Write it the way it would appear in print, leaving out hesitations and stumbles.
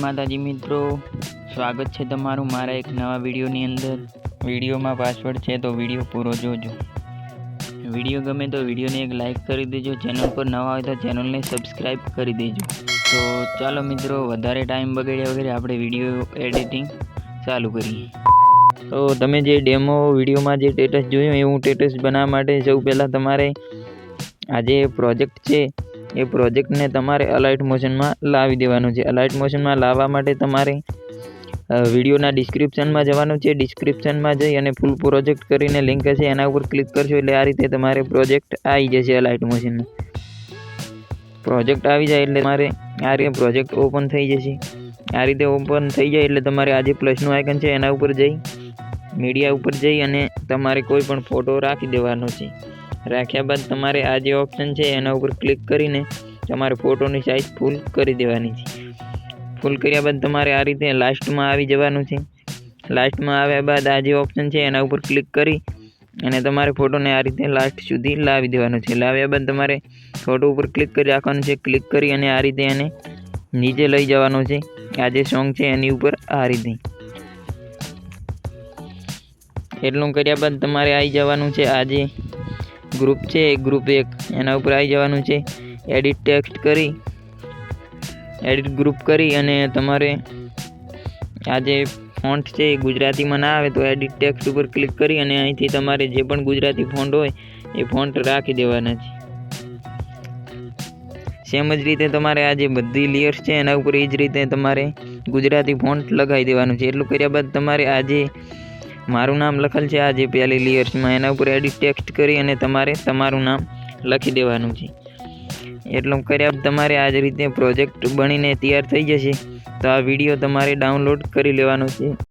माताजी मित्रों, स्वागत है तमारू मारा एक नवा विडियोनी अंदर। विडियोमां पासवर्ड है तो विडियो पूरो जोजो। विडियो गमे तो विडियो ने एक लाइक कर दीजो। चैनल पर नवा हो तो चैनल ने सब्सक्राइब कर दीजो। तो चलो मित्रों, वधारे टाइम बगाड्या वगैरह आपणे विडियो एडिटिंग चालू करीए। तो तमे जे डेमो विडियो में जे स्टेटस जोयुं एवुं स्टेटस बनाववा माटे सौ पहला तमारे आ जे प्रोजेक्ट है ए प्रोजेक्ट ने तमारे अलाइट मोशन में लावी देवानुं छे। अलाइट मोशन में लाववा माटे तमारे विडियोना डिस्क्रिप्शन में जवानुं छे। डिस्क्रिप्शन में जई अने फूल प्रोजेक्ट करीने लिंक हशे एना पर क्लिक करशो एटले आ रीते तमारे प्रोजेक्ट आई जशे। अलाइट मोशन में प्रोजेक्ट आवी जाय एटले तमारे आ रीते प्रोजेक्ट ओपन थई जशे। आ रीते ओपन थई जाय एटले तमारे आ जे प्लसनुं आइकन छे एना पर जई मीडिया पर जई अने तमारे कोई पण फोटो राखी देवानो छे। राख्या बाद तमारे आ जे ऑप्शन है एना पर क्लिक करीने तमारे फोटोनी साइज फूल करी देवानी छे। फूल कर्या बाद तमारे आ रीते लास्ट में आवी जवानुं छे। लास्ट में आव्या बाद आ जे ऑप्शन है एना पर क्लिक करी अने तमारे फोटोने आ रीते लास्ट सुधी लावी देवानुं छे। लाव्या बाद तमारे फोटो पर क्लिक करी राखवानुं छे। क्लिक करी अने आ रीते एने नीचे लई जवानुं छे। आ जे सॉन्ग है एनी उपर आ रीते एटલું કર્યા बाद तमारे आई जवानुं छे आ जे ग्रुप है ग्रुप एक एना पर आई जवानुं छे। एडिट टेक्स्ट करी एडिट ग्रुप करी अने तमारे आज फॉन्ट है गुजराती में ना आवे तो एडिट टेक्स्ट पर क्लिक करी अने अहींथी तमारे जे पण गुजराती फॉन्ट होय ए फॉन्ट राखी देवाना छे। सेम ज रीते तमारे आज बधी लेयर्स है एना पर ए ज रीते तमारे गुजराती फॉन्ट लगाई देवानुं छे। एटલું कर्या बाद तमारे आज मारू नाम लखेल है आज पहली लेयर्स में एना पर एडिट टेक्स्ट करी अने तमारे तमारू नाम लखी देवानुं छे। एटલું कर्या तमारे आज रीते प्रोजेक्ट बनीने तैयार थई जशे। तो आ विडियो तमारे डाउनलॉड करी लेवानो छे।